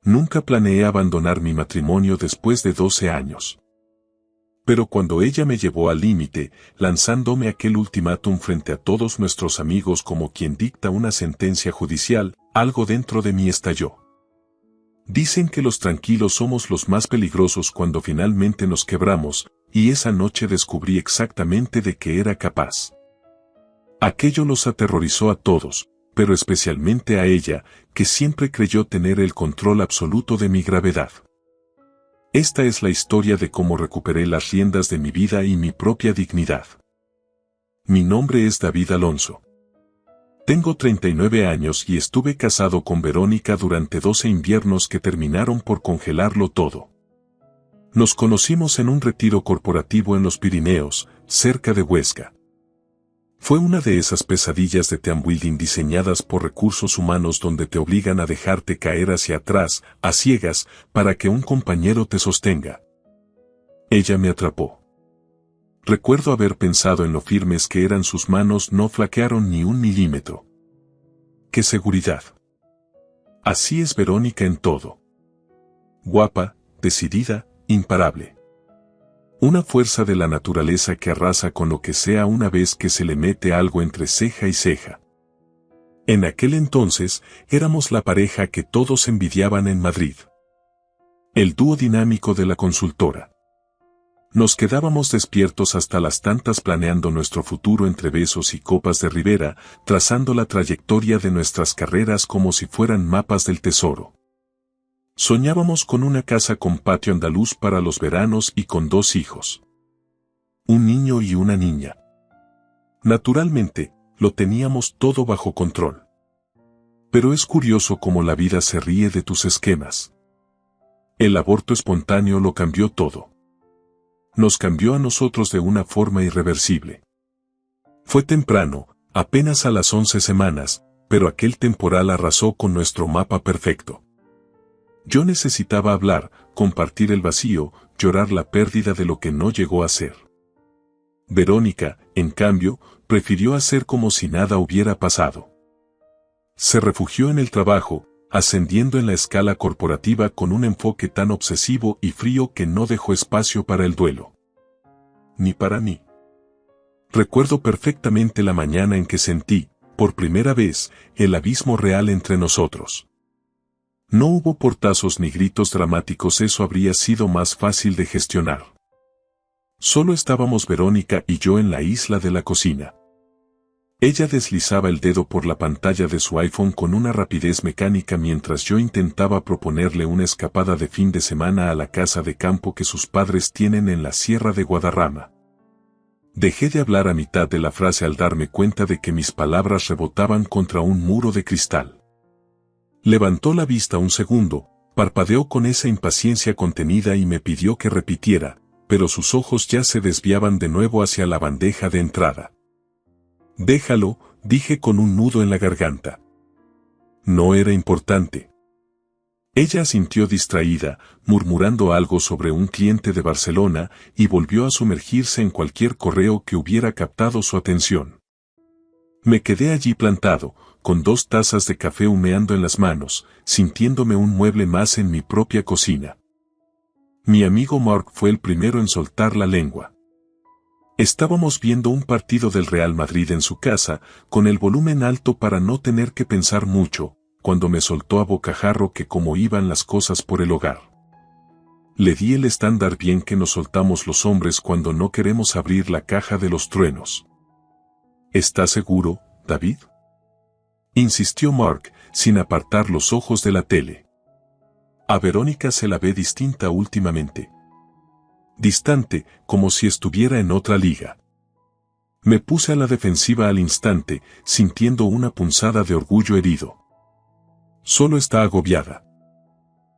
Nunca planeé abandonar mi matrimonio después de 12 años. Pero cuando ella me llevó al límite, lanzándome aquel ultimátum frente a todos nuestros amigos como quien dicta una sentencia judicial, algo dentro de mí estalló. Dicen que los tranquilos somos los más peligrosos cuando finalmente nos quebramos, y esa noche descubrí exactamente de qué era capaz. Aquello los aterrorizó a todos, pero especialmente a ella, que siempre creyó tener el control absoluto de mi gravedad. Esta es la historia de cómo recuperé las riendas de mi vida y mi propia dignidad. Mi nombre es David Alonso. Tengo 39 años y estuve casado con Verónica durante 12 inviernos que terminaron por congelarlo todo. Nos conocimos en un retiro corporativo en los Pirineos, cerca de Huesca. Fue una de esas pesadillas de team building diseñadas por recursos humanos donde te obligan a dejarte caer hacia atrás, a ciegas, para que un compañero te sostenga. Ella me atrapó. Recuerdo haber pensado en lo firmes que eran sus manos, no flaquearon ni un milímetro. ¡Qué seguridad! Así es Verónica en todo. Guapa, decidida, imparable. Una fuerza de la naturaleza que arrasa con lo que sea una vez que se le mete algo entre ceja y ceja. En aquel entonces, éramos la pareja que todos envidiaban en Madrid. El dúo dinámico de la consultora. Nos quedábamos despiertos hasta las tantas planeando nuestro futuro entre besos y copas de Ribera, trazando la trayectoria de nuestras carreras como si fueran mapas del tesoro. Soñábamos con una casa con patio andaluz para los veranos y con 2 hijos. Un niño y una niña. Naturalmente, lo teníamos todo bajo control. Pero es curioso cómo la vida se ríe de tus esquemas. El aborto espontáneo lo cambió todo. Nos cambió a nosotros de una forma irreversible. Fue temprano, apenas a las 11 semanas, pero aquel temporal arrasó con nuestro mapa perfecto. Yo necesitaba hablar, compartir el vacío, llorar la pérdida de lo que no llegó a ser. Verónica, en cambio, prefirió hacer como si nada hubiera pasado. Se refugió en el trabajo, ascendiendo en la escala corporativa con un enfoque tan obsesivo y frío que no dejó espacio para el duelo. Ni para mí. Recuerdo perfectamente la mañana en que sentí, por primera vez, el abismo real entre nosotros. No hubo portazos ni gritos dramáticos, eso habría sido más fácil de gestionar. Solo estábamos Verónica y yo en la isla de la cocina. Ella deslizaba el dedo por la pantalla de su iPhone con una rapidez mecánica mientras yo intentaba proponerle una escapada de fin de semana a la casa de campo que sus padres tienen en la Sierra de Guadarrama. Dejé de hablar a mitad de la frase al darme cuenta de que mis palabras rebotaban contra un muro de cristal. Levantó la vista un segundo, parpadeó con esa impaciencia contenida y me pidió que repitiera, pero sus ojos ya se desviaban de nuevo hacia la bandeja de entrada. Déjalo, dije con un nudo en la garganta. No era importante. Ella asintió distraída, murmurando algo sobre un cliente de Barcelona, y volvió a sumergirse en cualquier correo que hubiera captado su atención. Me quedé allí plantado, con 2 tazas de café humeando en las manos, sintiéndome un mueble más en mi propia cocina. Mi amigo Mark fue el primero en soltar la lengua. Estábamos viendo un partido del Real Madrid en su casa, con el volumen alto para no tener que pensar mucho, cuando me soltó a bocajarro que cómo iban las cosas por el hogar. Le di el estándar bien que nos soltamos los hombres cuando no queremos abrir la caja de los truenos. ¿Estás seguro, David?, insistió Mark, sin apartar los ojos de la tele. A Verónica se la ve distinta últimamente. Distante, como si estuviera en otra liga. Me puse a la defensiva al instante, sintiendo una punzada de orgullo herido. Solo está agobiada.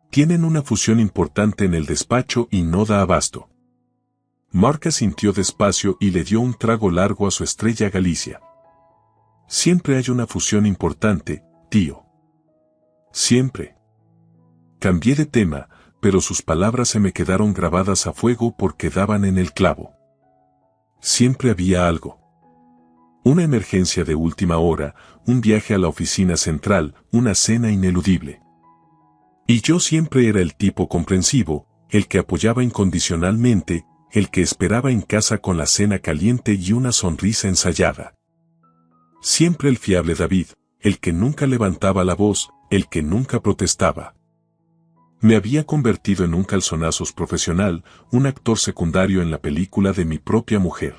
Tienen una fusión importante en el despacho y no da abasto. Mark asintió despacio y le dio un trago largo a su Estrella Galicia. Siempre hay una fusión importante, tío. Siempre. Cambié de tema, pero sus palabras se me quedaron grabadas a fuego porque daban en el clavo. Siempre había algo. Una emergencia de última hora, un viaje a la oficina central, una cena ineludible. Y yo siempre era el tipo comprensivo, el que apoyaba incondicionalmente, el que esperaba en casa con la cena caliente y una sonrisa ensayada. Siempre el fiable David, el que nunca levantaba la voz, el que nunca protestaba. Me había convertido en un calzonazos profesional, un actor secundario en la película de mi propia mujer.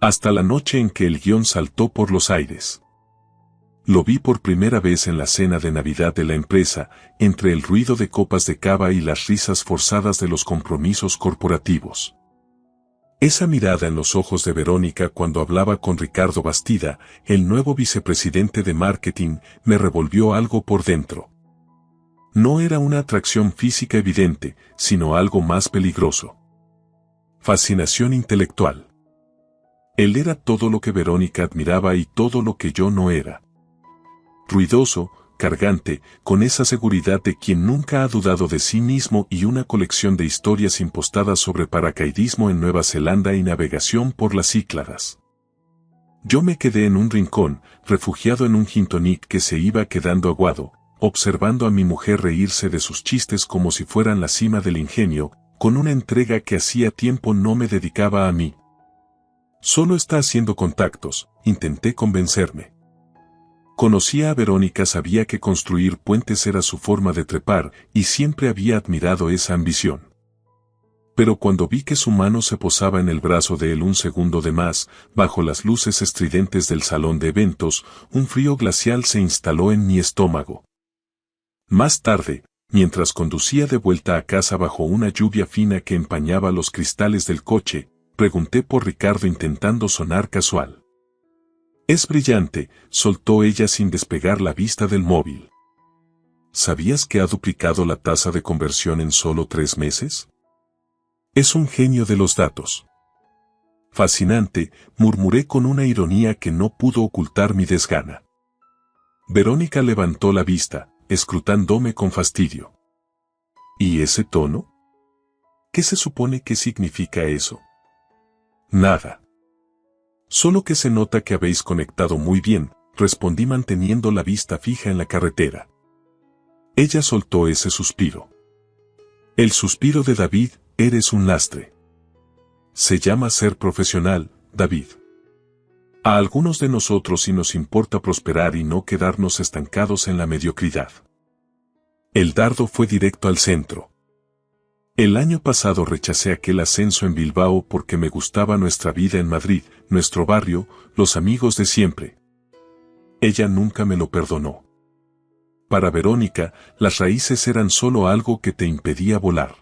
Hasta la noche en que el guión saltó por los aires. Lo vi por primera vez en la cena de Navidad de la empresa, entre el ruido de copas de cava y las risas forzadas de los compromisos corporativos. Esa mirada en los ojos de Verónica cuando hablaba con Ricardo Bastida, el nuevo vicepresidente de marketing, me revolvió algo por dentro. No era una atracción física evidente, sino algo más peligroso. Fascinación intelectual. Él era todo lo que Verónica admiraba y todo lo que yo no era. Ruidoso, cargante, con esa seguridad de quien nunca ha dudado de sí mismo y una colección de historias impostadas sobre paracaidismo en Nueva Zelanda y navegación por las Cícladas. Yo me quedé en un rincón, refugiado en un gin tonic que se iba quedando aguado, observando a mi mujer reírse de sus chistes como si fueran la cima del ingenio, con una entrega que hacía tiempo no me dedicaba a mí. Solo está haciendo contactos, intenté convencerme. Conocía a Verónica, sabía que construir puentes era su forma de trepar y siempre había admirado esa ambición. Pero cuando vi que su mano se posaba en el brazo de él un segundo de más, bajo las luces estridentes del salón de eventos, un frío glacial se instaló en mi estómago. Más tarde, mientras conducía de vuelta a casa bajo una lluvia fina que empañaba los cristales del coche, pregunté por Ricardo intentando sonar casual. Es brillante, soltó ella sin despegar la vista del móvil. ¿Sabías que ha duplicado la tasa de conversión en solo 3 meses? Es un genio de los datos. Fascinante, murmuré con una ironía que no pudo ocultar mi desgana. Verónica levantó la vista, escrutándome con fastidio. ¿Y ese tono? ¿Qué se supone que significa eso? Nada. Solo que se nota que habéis conectado muy bien, respondí manteniendo la vista fija en la carretera. Ella soltó ese suspiro. El suspiro de David, eres un lastre. Se llama ser profesional, David. A algunos de nosotros sí nos importa prosperar y no quedarnos estancados en la mediocridad. El dardo fue directo al centro. El año pasado rechacé aquel ascenso en Bilbao porque me gustaba nuestra vida en Madrid, nuestro barrio, los amigos de siempre. Ella nunca me lo perdonó. Para Verónica, las raíces eran solo algo que te impedía volar.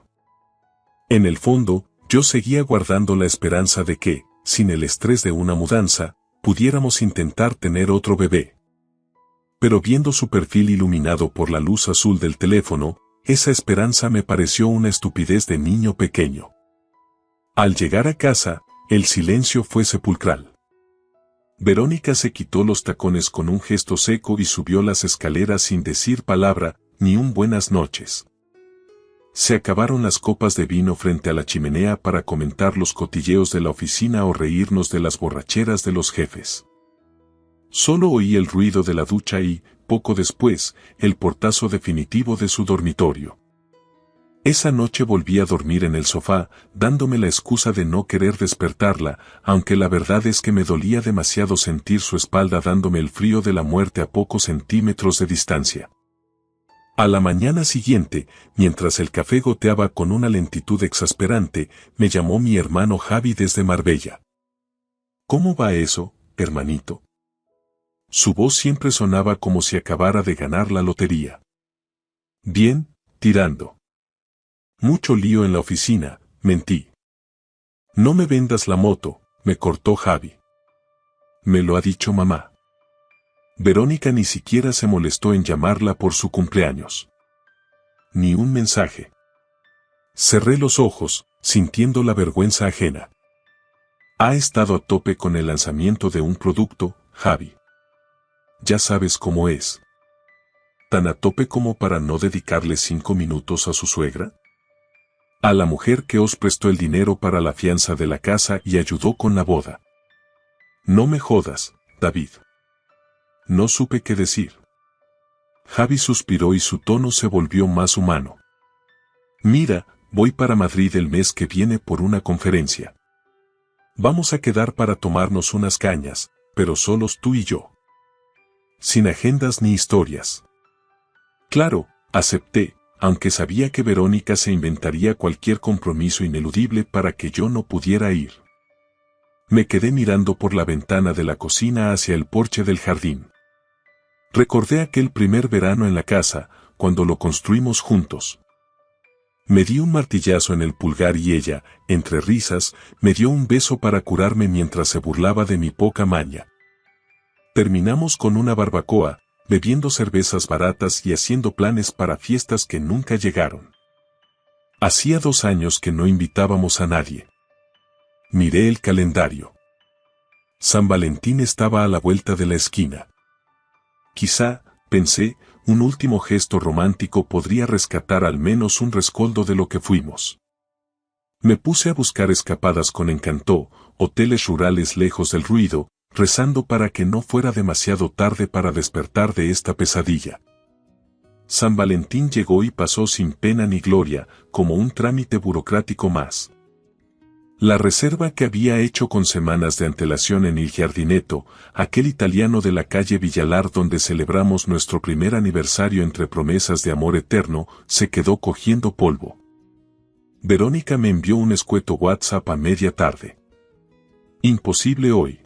En el fondo, yo seguía guardando la esperanza de que, sin el estrés de una mudanza, pudiéramos intentar tener otro bebé. Pero viendo su perfil iluminado por la luz azul del teléfono, esa esperanza me pareció una estupidez de niño pequeño. Al llegar a casa, el silencio fue sepulcral. Verónica se quitó los tacones con un gesto seco y subió las escaleras sin decir palabra, ni un buenas noches. Se acabaron las copas de vino frente a la chimenea para comentar los cotilleos de la oficina o reírnos de las borracheras de los jefes. Solo oí el ruido de la ducha y, poco después, el portazo definitivo de su dormitorio. Esa noche volví a dormir en el sofá, dándome la excusa de no querer despertarla, aunque la verdad es que me dolía demasiado sentir su espalda dándome el frío de la muerte a pocos centímetros de distancia. A la mañana siguiente, mientras el café goteaba con una lentitud exasperante, me llamó mi hermano Javi desde Marbella. ¿Cómo va eso, hermanito? Su voz siempre sonaba como si acabara de ganar la lotería. Bien, tirando. Mucho lío en la oficina, mentí. No me vendas la moto, me cortó Javi. Me lo ha dicho mamá. Verónica ni siquiera se molestó en llamarla por su cumpleaños. Ni un mensaje. Cerré los ojos, sintiendo la vergüenza ajena. Ha estado a tope con el lanzamiento de un producto, Javi. Ya sabes cómo es. ¿Tan a tope como para no dedicarle 5 minutos a su suegra? A la mujer que os prestó el dinero para la fianza de la casa y ayudó con la boda. No me jodas, David. No supe qué decir. Javi suspiró y su tono se volvió más humano. Mira, voy para Madrid el mes que viene por una conferencia. Vamos a quedar para tomarnos unas cañas, pero solos tú y yo. Sin agendas ni historias. Claro, acepté, aunque sabía que Verónica se inventaría cualquier compromiso ineludible para que yo no pudiera ir. Me quedé mirando por la ventana de la cocina hacia el porche del jardín. Recordé aquel primer verano en la casa, cuando lo construimos juntos. Me di un martillazo en el pulgar y ella, entre risas, me dio un beso para curarme mientras se burlaba de mi poca maña. Terminamos con una barbacoa, bebiendo cervezas baratas y haciendo planes para fiestas que nunca llegaron. Hacía 2 años que no invitábamos a nadie. Miré el calendario. San Valentín estaba a la vuelta de la esquina. Quizá, pensé, un último gesto romántico podría rescatar al menos un rescoldo de lo que fuimos. Me puse a buscar escapadas con Encantó, hoteles rurales lejos del ruido, rezando para que no fuera demasiado tarde para despertar de esta pesadilla. San Valentín llegó y pasó sin pena ni gloria, como un trámite burocrático más. La reserva que había hecho con semanas de antelación en Il Giardinetto, aquel italiano de la calle Villalar donde celebramos nuestro primer aniversario entre promesas de amor eterno, se quedó cogiendo polvo. Verónica me envió un escueto WhatsApp a media tarde. Imposible hoy.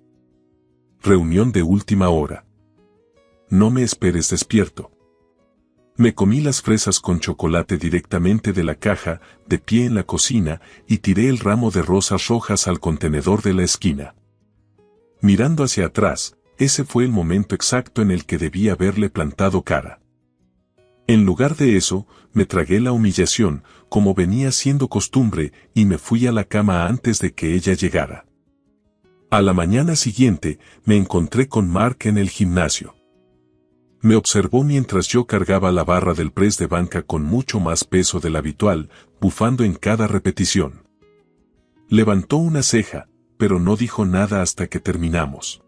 Reunión de última hora. No me esperes despierto. Me comí las fresas con chocolate directamente de la caja, de pie en la cocina, y tiré el ramo de rosas rojas al contenedor de la esquina. Mirando hacia atrás, ese fue el momento exacto en el que debí haberle plantado cara. En lugar de eso, me tragué la humillación, como venía siendo costumbre, y me fui a la cama antes de que ella llegara. A la mañana siguiente, me encontré con Mark en el gimnasio. Me observó mientras yo cargaba la barra del press de banca con mucho más peso del habitual, bufando en cada repetición. Levantó una ceja, pero no dijo nada hasta que terminamos.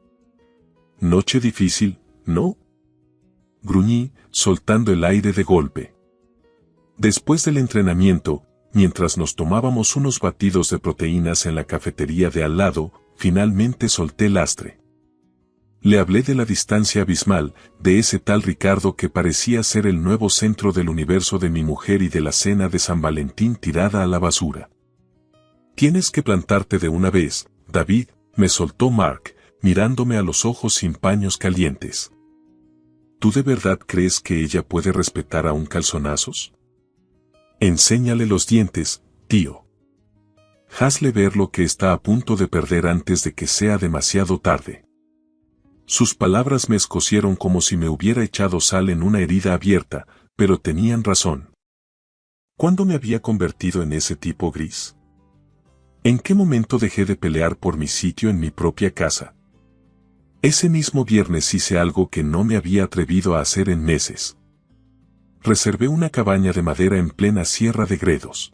«Noche difícil, ¿no?», gruñí, soltando el aire de golpe. Después del entrenamiento, mientras nos tomábamos unos batidos de proteínas en la cafetería de al lado, finalmente solté lastre. Le hablé de la distancia abismal, de ese tal Ricardo que parecía ser el nuevo centro del universo de mi mujer y de la cena de San Valentín tirada a la basura. «Tienes que plantarte de una vez, David», me soltó Mark, mirándome a los ojos sin paños calientes. «¿Tú de verdad crees que ella puede respetar a un calzonazos? Enséñale los dientes, tío. Hazle ver lo que está a punto de perder antes de que sea demasiado tarde». Sus palabras me escocieron como si me hubiera echado sal en una herida abierta, pero tenían razón. ¿Cuándo me había convertido en ese tipo gris? ¿En qué momento dejé de pelear por mi sitio en mi propia casa? Ese mismo viernes hice algo que no me había atrevido a hacer en meses. Reservé una cabaña de madera en plena Sierra de Gredos.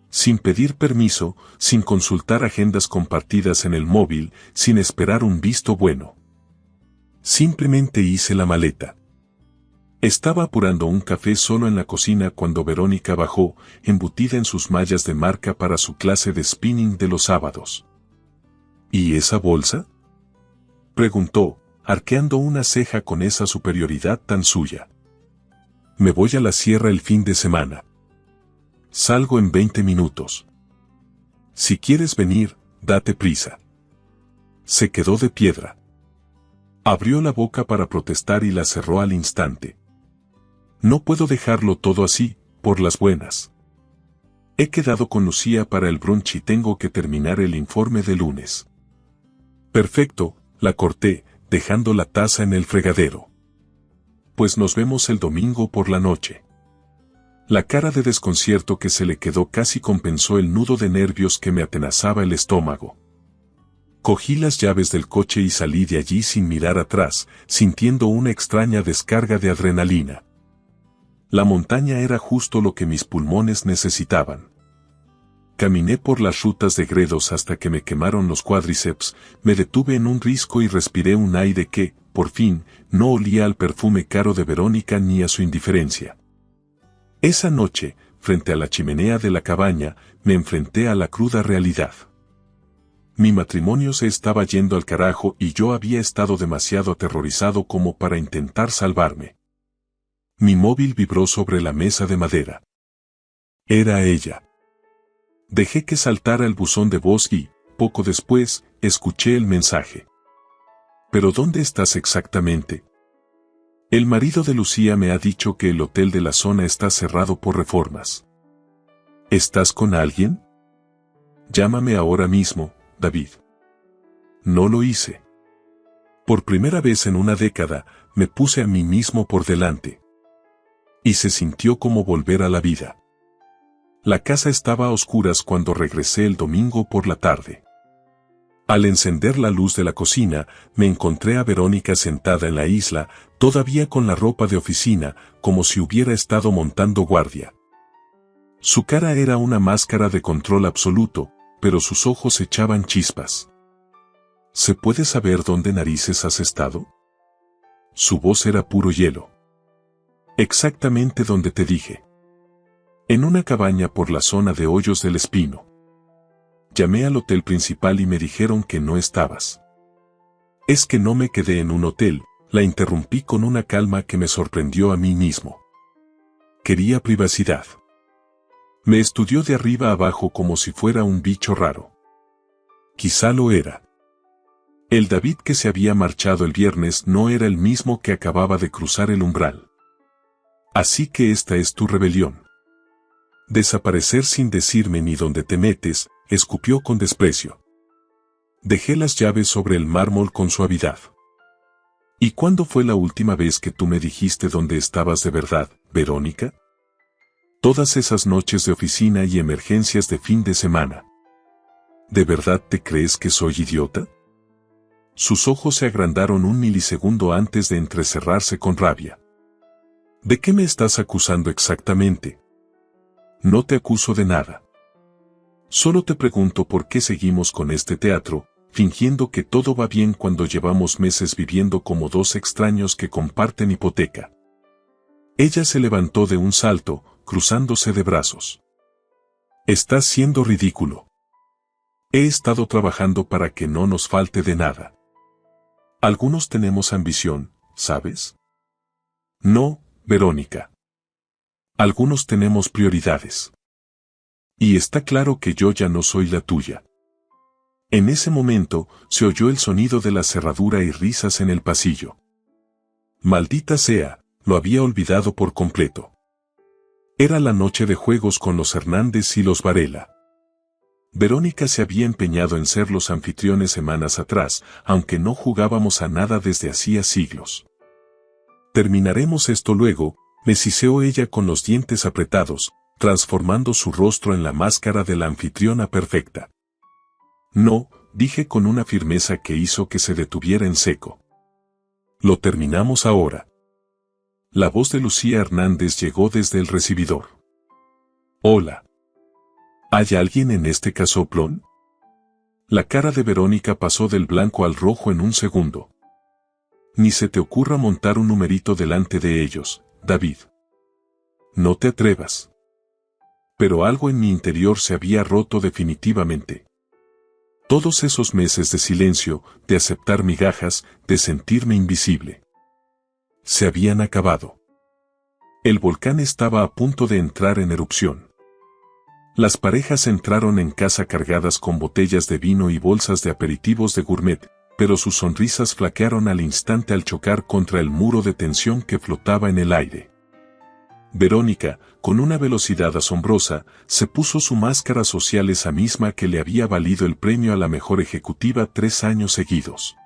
Sin pedir permiso, sin consultar agendas compartidas en el móvil, sin esperar un visto bueno. Simplemente hice la maleta. Estaba apurando un café solo en la cocina cuando Verónica bajó, embutida en sus mallas de marca para su clase de spinning de los sábados. ¿Y esa bolsa?, preguntó, arqueando una ceja con esa superioridad tan suya. «Me voy a la sierra el fin de semana. Salgo en 20 minutos. Si quieres venir, date prisa». Se quedó de piedra. Abrió la boca para protestar y la cerró al instante. «No puedo dejarlo todo así, por las buenas. He quedado con Lucía para el brunch y tengo que terminar el informe de lunes». «Perfecto», la corté, dejando la taza en el fregadero. «Pues nos vemos el domingo por la noche». La cara de desconcierto que se le quedó casi compensó el nudo de nervios que me atenazaba el estómago. Cogí las llaves del coche y salí de allí sin mirar atrás, sintiendo una extraña descarga de adrenalina. La montaña era justo lo que mis pulmones necesitaban. Caminé por las rutas de Gredos hasta que me quemaron los cuádriceps, me detuve en un risco y respiré un aire que, por fin, no olía al perfume caro de Verónica ni a su indiferencia. Esa noche, frente a la chimenea de la cabaña, me enfrenté a la cruda realidad. Mi matrimonio se estaba yendo al carajo y yo había estado demasiado aterrorizado como para intentar salvarme. Mi móvil vibró sobre la mesa de madera. Era ella. Dejé que saltara el buzón de voz y, poco después, escuché el mensaje. ¿Pero dónde estás exactamente? El marido de Lucía me ha dicho que el hotel de la zona está cerrado por reformas. ¿Estás con alguien? Llámame ahora mismo, David. No lo hice. Por primera vez en una década, me puse a mí mismo por delante. Y se sintió como volver a la vida. La casa estaba a oscuras cuando regresé el domingo por la tarde. Al encender la luz de la cocina, me encontré a Verónica sentada en la isla, todavía con la ropa de oficina, como si hubiera estado montando guardia. Su cara era una máscara de control absoluto, pero sus ojos echaban chispas. ¿Se puede saber dónde narices has estado? Su voz era puro hielo. Exactamente donde te dije. En una cabaña por la zona de Hoyos del Espino. Llamé al hotel principal y me dijeron que no estabas. Es que no me quedé en un hotel, la interrumpí con una calma que me sorprendió a mí mismo. Quería privacidad. Me estudió de arriba abajo como si fuera un bicho raro. Quizá lo era. El David que se había marchado el viernes no era el mismo que acababa de cruzar el umbral. Así que esta es tu rebelión. Desaparecer sin decirme ni dónde te metes, escupió con desprecio. Dejé las llaves sobre el mármol con suavidad. ¿Y cuándo fue la última vez que tú me dijiste dónde estabas de verdad, Verónica? Todas esas noches de oficina y emergencias de fin de semana. ¿De verdad te crees que soy idiota? Sus ojos se agrandaron un milisegundo antes de entrecerrarse con rabia. ¿De qué me estás acusando exactamente? No te acuso de nada. Solo te pregunto por qué seguimos con este teatro, fingiendo que todo va bien cuando llevamos meses viviendo como dos extraños que comparten hipoteca. Ella se levantó de un salto, cruzándose de brazos. Estás siendo ridículo. He estado trabajando para que no nos falte de nada. Algunos tenemos ambición, ¿sabes? No, Verónica. Algunos tenemos prioridades. Y está claro que yo ya no soy la tuya. En ese momento, se oyó el sonido de la cerradura y risas en el pasillo. Maldita sea, lo había olvidado por completo. Era la noche de juegos con los Hernández y los Varela. Verónica se había empeñado en ser los anfitriones semanas atrás, aunque no jugábamos a nada desde hacía siglos. Terminaremos esto luego, me siseó ella con los dientes apretados, transformando su rostro en la máscara de la anfitriona perfecta. No, dije con una firmeza que hizo que se detuviera en seco. Lo terminamos ahora. La voz de Lucía Hernández llegó desde el recibidor. Hola. ¿Hay alguien en este casoplón? La cara de Verónica pasó del blanco al rojo en un segundo. Ni se te ocurra montar un numerito delante de ellos, David. No te atrevas. Pero algo en mi interior se había roto definitivamente. Todos esos meses de silencio, de aceptar migajas, de sentirme invisible. Se habían acabado. El volcán estaba a punto de entrar en erupción. Las parejas entraron en casa cargadas con botellas de vino y bolsas de aperitivos de gourmet, pero sus sonrisas flaquearon al instante al chocar contra el muro de tensión que flotaba en el aire. Verónica, con una velocidad asombrosa, se puso su máscara social, esa misma que le había valido el premio a la mejor ejecutiva 3 años seguidos.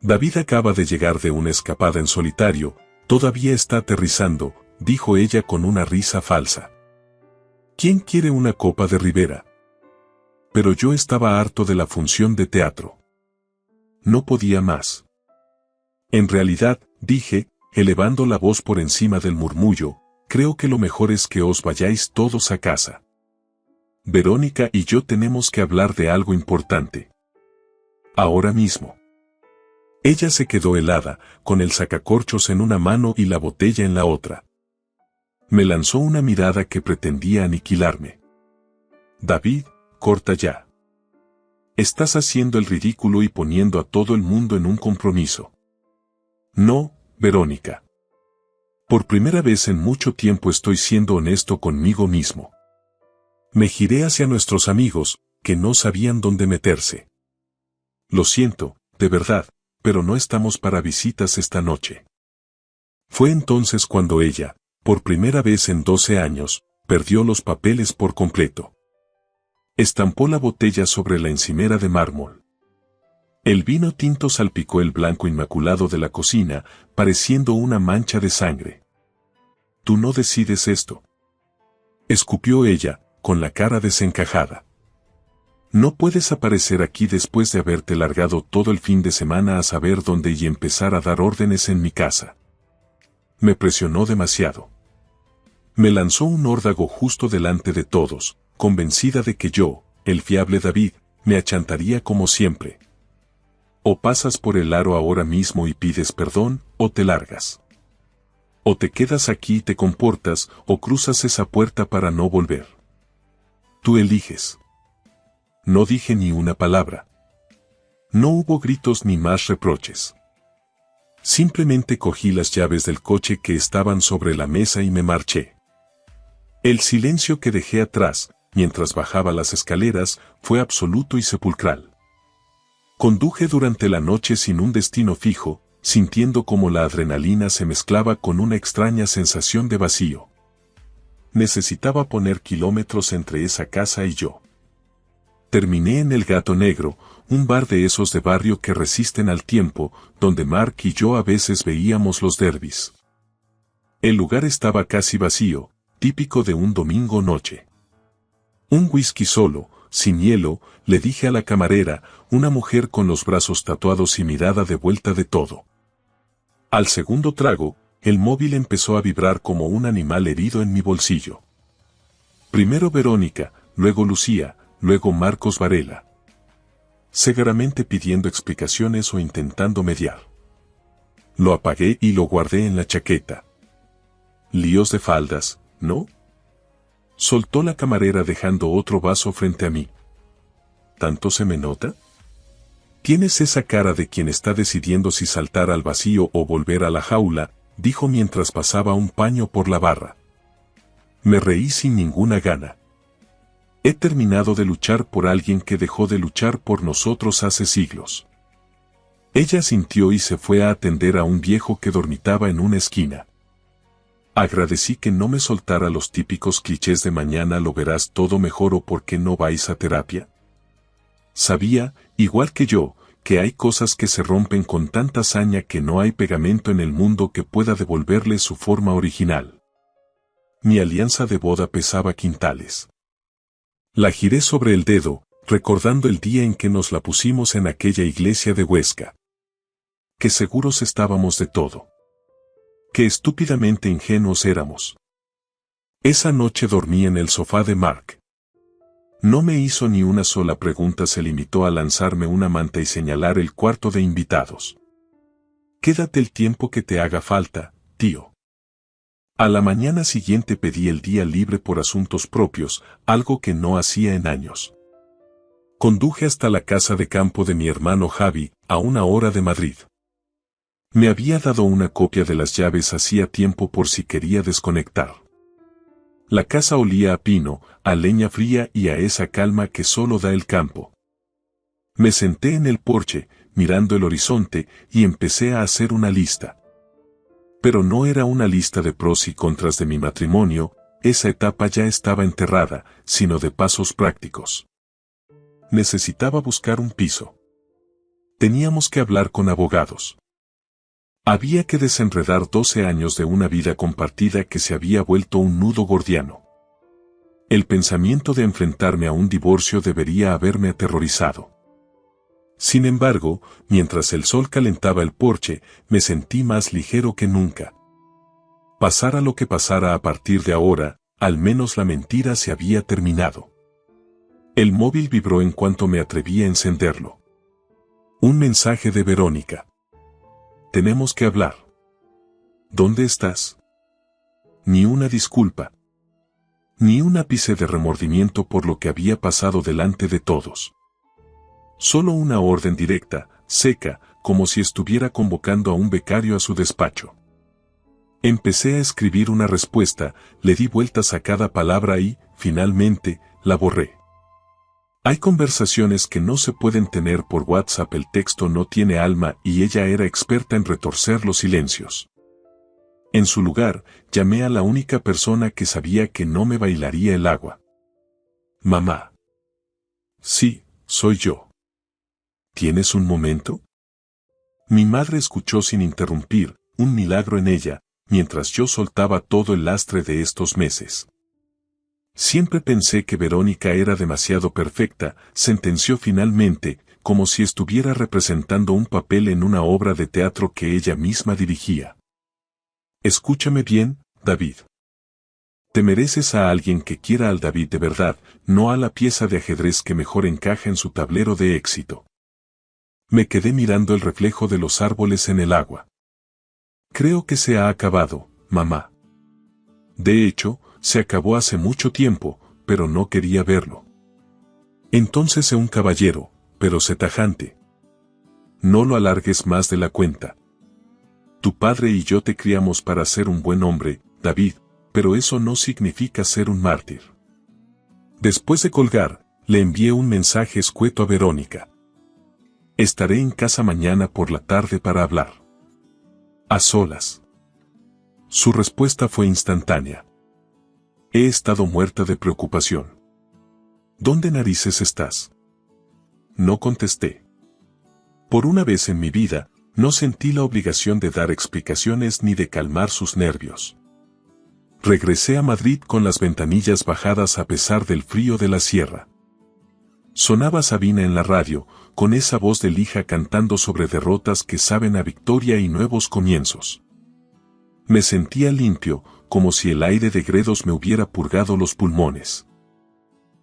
David acaba de llegar de una escapada en solitario, todavía está aterrizando, dijo ella con una risa falsa. ¿Quién quiere una copa de Ribera? Pero yo estaba harto de la función de teatro. No podía más. En realidad, dije, elevando la voz por encima del murmullo, creo que lo mejor es que os vayáis todos a casa. Verónica y yo tenemos que hablar de algo importante. Ahora mismo. Ella se quedó helada, con el sacacorchos en una mano y la botella en la otra. Me lanzó una mirada que pretendía aniquilarme. David, corta ya. Estás haciendo el ridículo y poniendo a todo el mundo en un compromiso. No, Verónica. Por primera vez en mucho tiempo estoy siendo honesto conmigo mismo. Me giré hacia nuestros amigos, que no sabían dónde meterse. Lo siento, de verdad, pero no estamos para visitas esta noche. Fue entonces cuando ella, por primera vez en 12 años, perdió los papeles por completo. Estampó la botella sobre la encimera de mármol. El vino tinto salpicó el blanco inmaculado de la cocina, pareciendo una mancha de sangre. Tú no decides esto. Escupió ella, con la cara desencajada. No puedes aparecer aquí después de haberte largado todo el fin de semana a saber dónde y empezar a dar órdenes en mi casa. Me presionó demasiado. Me lanzó un órdago justo delante de todos, convencida de que yo, el fiable David, me achantaría como siempre. O pasas por el aro ahora mismo y pides perdón, o te largas. O te quedas aquí y te comportas, o cruzas esa puerta para no volver. Tú eliges. No dije ni una palabra. No hubo gritos ni más reproches. Simplemente cogí las llaves del coche que estaban sobre la mesa y me marché. El silencio que dejé atrás, mientras bajaba las escaleras, fue absoluto y sepulcral. Conduje durante la noche sin un destino fijo, sintiendo como la adrenalina se mezclaba con una extraña sensación de vacío. Necesitaba poner kilómetros entre esa casa y yo. Terminé en el Gato Negro, un bar de esos de barrio que resisten al tiempo, donde Mark y yo a veces veíamos los derbis. El lugar estaba casi vacío, típico de un domingo noche. Un whisky solo, sin hielo, le dije a la camarera, una mujer con los brazos tatuados y mirada de vuelta de todo. Al segundo trago, el móvil empezó a vibrar como un animal herido en mi bolsillo. Primero Verónica, luego Lucía, luego Marcos Varela. Seguramente pidiendo explicaciones o intentando mediar. Lo apagué y lo guardé en la chaqueta. Líos de faldas, ¿no? Soltó la camarera dejando otro vaso frente a mí. ¿Tanto se me nota? Tienes esa cara de quien está decidiendo si saltar al vacío o volver a la jaula, dijo mientras pasaba un paño por la barra. Me reí sin ninguna gana. He terminado de luchar por alguien que dejó de luchar por nosotros hace siglos. Ella sintió y se fue a atender a un viejo que dormitaba en una esquina. Agradecí que no me soltara los típicos clichés de mañana lo verás todo mejor o por qué no vais a terapia. Sabía, igual que yo, que hay cosas que se rompen con tanta saña que no hay pegamento en el mundo que pueda devolverle su forma original. Mi alianza de boda pesaba quintales. La giré sobre el dedo, recordando el día en que nos la pusimos en aquella iglesia de Huesca. Qué seguros estábamos de todo. Qué estúpidamente ingenuos éramos. Esa noche dormí en el sofá de Mark. No me hizo ni una sola pregunta, se limitó a lanzarme una manta y señalar el cuarto de invitados. Quédate el tiempo que te haga falta, tío. A la mañana siguiente pedí el día libre por asuntos propios, algo que no hacía en años. Conduje hasta la casa de campo de mi hermano Javi, a 1 hora de Madrid. Me había dado una copia de las llaves hacía tiempo por si quería desconectar. La casa olía a pino, a leña fría y a esa calma que solo da el campo. Me senté en el porche, mirando el horizonte, y empecé a hacer una lista. Pero no era una lista de pros y contras de mi matrimonio, esa etapa ya estaba enterrada, sino de pasos prácticos. Necesitaba buscar un piso. Teníamos que hablar con abogados. Había que desenredar 12 años de una vida compartida que se había vuelto un nudo gordiano. El pensamiento de enfrentarme a un divorcio debería haberme aterrorizado. Sin embargo, mientras el sol calentaba el porche, me sentí más ligero que nunca. Pasara lo que pasara a partir de ahora, al menos la mentira se había terminado. El móvil vibró en cuanto me atreví a encenderlo. Un mensaje de Verónica. Tenemos que hablar. ¿Dónde estás? Ni una disculpa. Ni un ápice de remordimiento por lo que había pasado delante de todos. Solo una orden directa, seca, como si estuviera convocando a un becario a su despacho. Empecé a escribir una respuesta, le di vueltas a cada palabra y, finalmente, la borré. Hay conversaciones que no se pueden tener por WhatsApp. El texto no tiene alma y ella era experta en retorcer los silencios. En su lugar, llamé a la única persona que sabía que no me bailaría el agua. Mamá. Sí, soy yo. ¿Tienes un momento? Mi madre escuchó sin interrumpir, un milagro en ella, mientras yo soltaba todo el lastre de estos meses. Siempre pensé que Verónica era demasiado perfecta, sentenció finalmente, como si estuviera representando un papel en una obra de teatro que ella misma dirigía. Escúchame bien, David. Te mereces a alguien que quiera al David de verdad, no a la pieza de ajedrez que mejor encaja en su tablero de éxito. Me quedé mirando el reflejo de los árboles en el agua. Creo que se ha acabado, mamá. De hecho, se acabó hace mucho tiempo, pero no quería verlo. Entonces sé un caballero, pero sé tajante. No lo alargues más de la cuenta. Tu padre y yo te criamos para ser un buen hombre, David, pero eso no significa ser un mártir. Después de colgar, le envié un mensaje escueto a Verónica. Estaré en casa mañana por la tarde para hablar. A solas. Su respuesta fue instantánea. He estado muerta de preocupación. ¿Dónde narices estás? No contesté. Por una vez en mi vida, no sentí la obligación de dar explicaciones ni de calmar sus nervios. Regresé a Madrid con las ventanillas bajadas a pesar del frío de la sierra. Sonaba Sabina en la radio, con esa voz de lija cantando sobre derrotas que saben a victoria y nuevos comienzos. Me sentía limpio, como si el aire de Gredos me hubiera purgado los pulmones.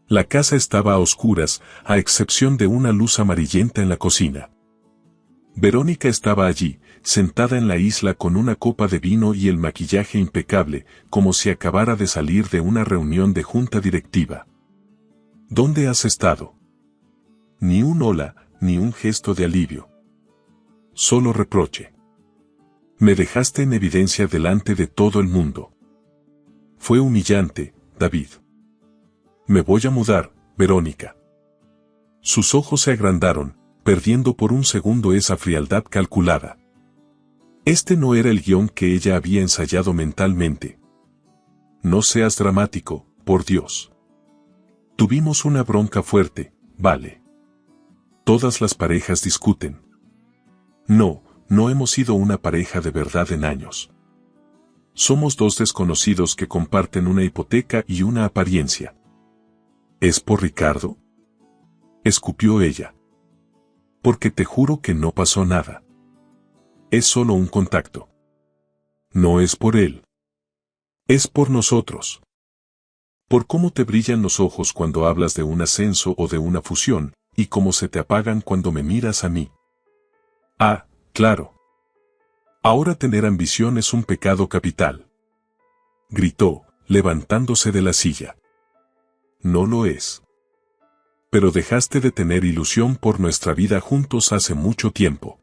La casa estaba a oscuras, a excepción de una luz amarillenta en la cocina. Verónica estaba allí, sentada en la isla con una copa de vino y el maquillaje impecable, como si acabara de salir de una reunión de junta directiva. ¿Dónde has estado? Ni un hola, ni un gesto de alivio. Solo reproche. Me dejaste en evidencia delante de todo el mundo. Fue humillante, David. Me voy a mudar, Verónica. Sus ojos se agrandaron, perdiendo por un segundo esa frialdad calculada. Este no era el guión que ella había ensayado mentalmente. No seas dramático, por Dios. Tuvimos una bronca fuerte, vale. Todas las parejas discuten. No hemos sido una pareja de verdad en años. Somos dos desconocidos que comparten una hipoteca y una apariencia. ¿Es por Ricardo? Escupió ella. Porque te juro que no pasó nada. Es solo un contacto. No es por él. Es por nosotros. Por cómo te brillan los ojos cuando hablas de un ascenso o de una fusión, y cómo se te apagan cuando me miras a mí. Ah, claro. Ahora tener ambición es un pecado capital. Gritó, levantándose de la silla. No lo es. Pero dejaste de tener ilusión por nuestra vida juntos hace mucho tiempo.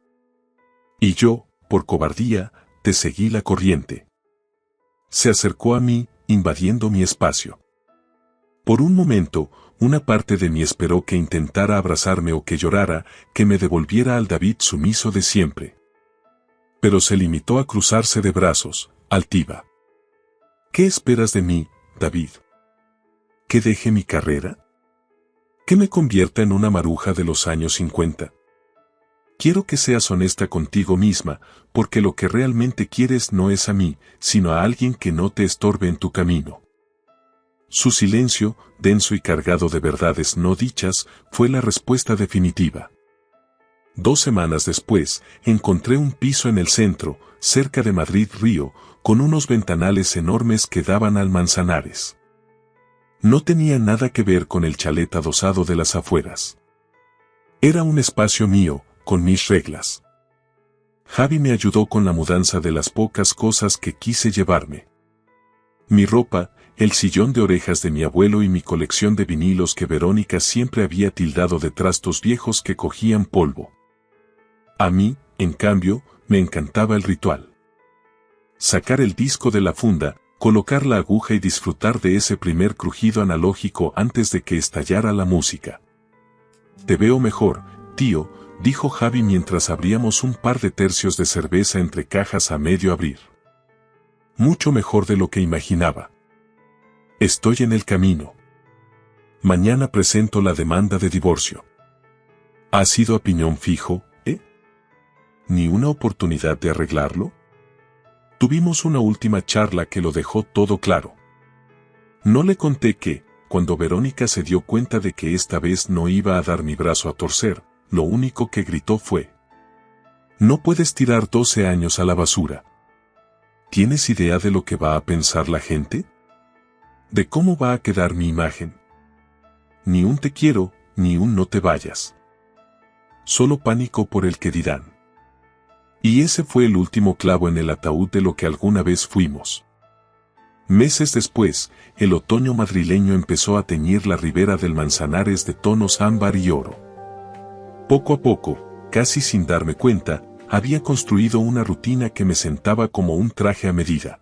Y yo, por cobardía, te seguí la corriente. Se acercó a mí, invadiendo mi espacio. Por un momento, una parte de mí esperó que intentara abrazarme o que llorara, que me devolviera al David sumiso de siempre. Pero se limitó a cruzarse de brazos, altiva. ¿Qué esperas de mí, David? ¿Que deje mi carrera? ¿Que me convierta en una maruja de los años 50? Quiero que seas honesta contigo misma, porque lo que realmente quieres no es a mí, sino a alguien que no te estorbe en tu camino. Su silencio, denso y cargado de verdades no dichas, fue la respuesta definitiva. 2 semanas después, encontré un piso en el centro, cerca de Madrid Río, con unos ventanales enormes que daban al Manzanares. No tenía nada que ver con el chalet adosado de las afueras. Era un espacio mío, con mis reglas. Javi me ayudó con la mudanza de las pocas cosas que quise llevarme. Mi ropa, el sillón de orejas de mi abuelo y mi colección de vinilos que Verónica siempre había tildado de trastos viejos que cogían polvo. A mí, en cambio, me encantaba el ritual. Sacar el disco de la funda, colocar la aguja y disfrutar de ese primer crujido analógico antes de que estallara la música. Te veo mejor, tío, dijo Javi mientras abríamos un par de tercios de cerveza entre cajas a medio abrir. Mucho mejor de lo que imaginaba. Estoy en el camino. Mañana presento la demanda de divorcio. ¿Ha sido a piñón fijo, ¿Ni una oportunidad de arreglarlo? Tuvimos una última charla que lo dejó todo claro. No le conté que, cuando Verónica se dio cuenta de que esta vez no iba a dar mi brazo a torcer, lo único que gritó fue: «No puedes tirar 12 años a la basura». ¿Tienes idea de lo que va a pensar la gente? ¿De cómo va a quedar mi imagen? Ni un te quiero, ni un no te vayas. Solo pánico por el que dirán. Y ese fue el último clavo en el ataúd de lo que alguna vez fuimos. Meses después, el otoño madrileño empezó a teñir la ribera del Manzanares de tonos ámbar y oro. Poco a poco, casi sin darme cuenta, había construido una rutina que me sentaba como un traje a medida.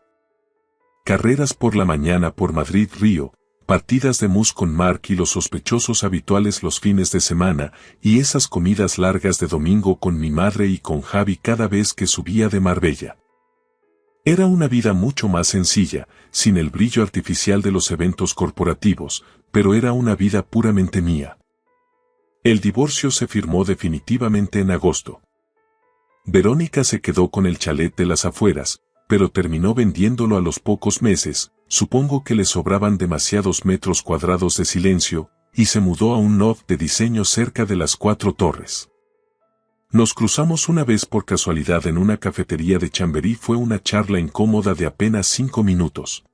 Carreras por la mañana por Madrid-Río, partidas de mus con Marc y los sospechosos habituales los fines de semana, y esas comidas largas de domingo con mi madre y con Javi cada vez que subía de Marbella. Era una vida mucho más sencilla, sin el brillo artificial de los eventos corporativos, pero era una vida puramente mía. El divorcio se firmó definitivamente en agosto. Verónica se quedó con el chalet de las afueras, pero terminó vendiéndolo a los pocos meses, supongo que le sobraban demasiados metros cuadrados de silencio, y se mudó a un loft de diseño cerca de las 4 Torres. Nos cruzamos una vez por casualidad en una cafetería de Chamberí. Fue una charla incómoda de apenas 5 minutos.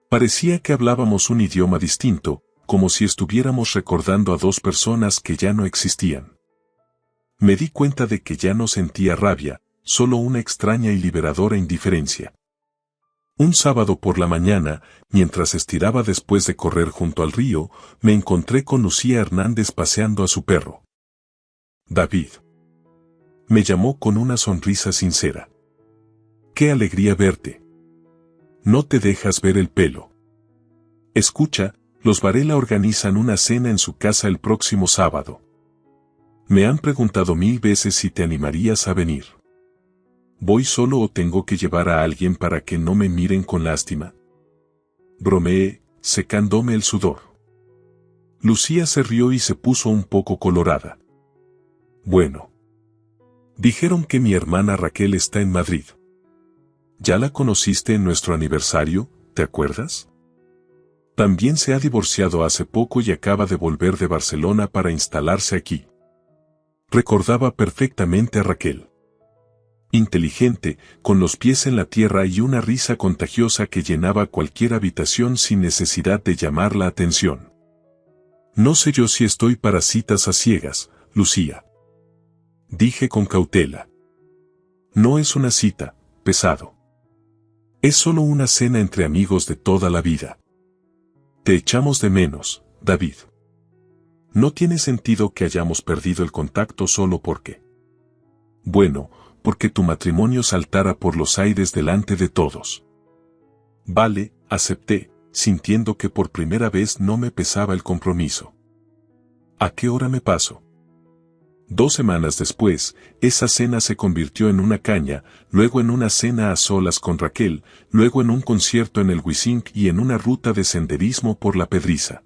Parecía que hablábamos un idioma distinto, como si estuviéramos recordando a dos personas que ya no existían. Me di cuenta de que ya no sentía rabia, solo una extraña y liberadora indiferencia. Un sábado por la mañana, mientras estiraba después de correr junto al río, me encontré con Lucía Hernández paseando a su perro. David. Me llamó con una sonrisa sincera. ¡Qué alegría verte! No te dejas ver el pelo. Escucha, los Varela organizan una cena en su casa el próximo sábado. Me han preguntado 1000 veces si te animarías a venir. ¿Voy solo o tengo que llevar a alguien para que no me miren con lástima? Bromeé, secándome el sudor. Lucía se rió y se puso un poco colorada. Bueno. Dijeron que mi hermana Raquel está en Madrid. ¿Ya la conociste en nuestro aniversario, te acuerdas? También se ha divorciado hace poco y acaba de volver de Barcelona para instalarse aquí. Recordaba perfectamente a Raquel. Inteligente, con los pies en la tierra y una risa contagiosa que llenaba cualquier habitación sin necesidad de llamar la atención. No sé yo si estoy para citas a ciegas, Lucía. Dije con cautela. No es una cita, pesado. Es solo una cena entre amigos de toda la vida. Te echamos de menos, David. No tiene sentido que hayamos perdido el contacto solo porque. Bueno, porque tu matrimonio saltara por los aires delante de todos. Vale, acepté, sintiendo que por primera vez no me pesaba el compromiso. ¿A qué hora me paso? 2 semanas después, esa cena se convirtió en una caña, luego en una cena a solas con Raquel, luego en un concierto en el Wisink y en una ruta de senderismo por la Pedriza.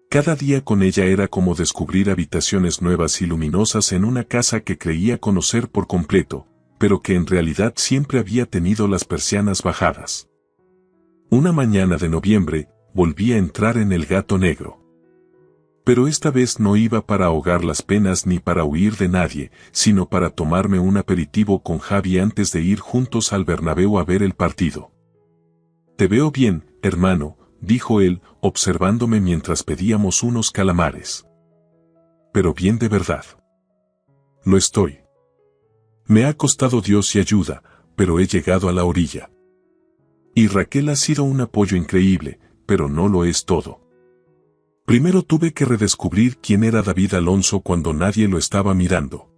Cada día con ella era como descubrir habitaciones nuevas y luminosas en una casa que creía conocer por completo, pero que en realidad siempre había tenido las persianas bajadas. Una mañana de noviembre, volví a entrar en el Gato Negro. Pero esta vez no iba para ahogar las penas ni para huir de nadie, sino para tomarme un aperitivo con Javi antes de ir juntos al Bernabéu a ver el partido. Te veo bien, hermano, dijo él, observándome mientras pedíamos unos calamares. Pero bien de verdad. Lo estoy. Me ha costado Dios y ayuda, pero he llegado a la orilla. Y Raquel ha sido un apoyo increíble, pero no lo es todo. Primero tuve que redescubrir quién era David Alonso cuando nadie lo estaba mirando.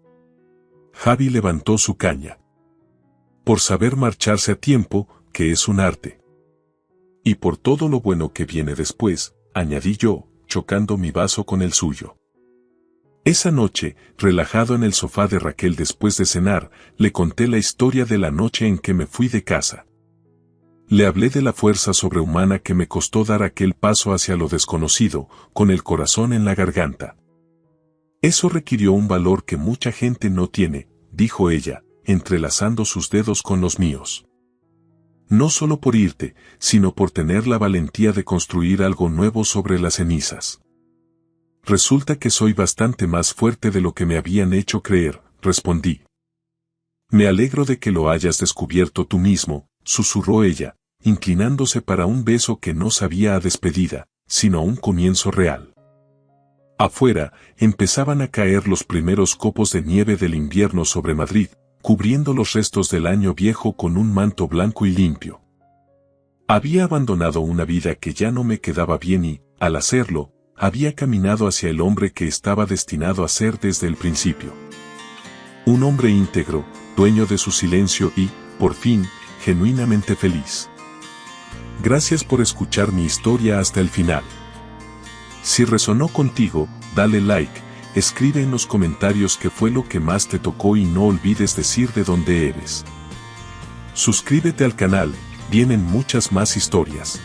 Javi levantó su caña. Por saber marcharse a tiempo, que es un arte. Y por todo lo bueno que viene después, añadí yo, chocando mi vaso con el suyo. Esa noche, relajado en el sofá de Raquel después de cenar, le conté la historia de la noche en que me fui de casa. Le hablé de la fuerza sobrehumana que me costó dar aquel paso hacia lo desconocido, con el corazón en la garganta. Eso requirió un valor que mucha gente no tiene, dijo ella, entrelazando sus dedos con los míos. No solo por irte, sino por tener la valentía de construir algo nuevo sobre las cenizas. Resulta que soy bastante más fuerte de lo que me habían hecho creer, respondí. Me alegro de que lo hayas descubierto tú mismo, susurró ella, inclinándose para un beso que no sabía a despedida, sino a un comienzo real. Afuera, empezaban a caer los primeros copos de nieve del invierno sobre Madrid, cubriendo los restos del año viejo con un manto blanco y limpio. Había abandonado una vida que ya no me quedaba bien y, al hacerlo, había caminado hacia el hombre que estaba destinado a ser desde el principio. Un hombre íntegro, dueño de su silencio y, por fin, genuinamente feliz. Gracias por escuchar mi historia hasta el final. Si resonó contigo, dale like, escribe en los comentarios qué fue lo que más te tocó y no olvides decir de dónde eres. Suscríbete al canal, vienen muchas más historias.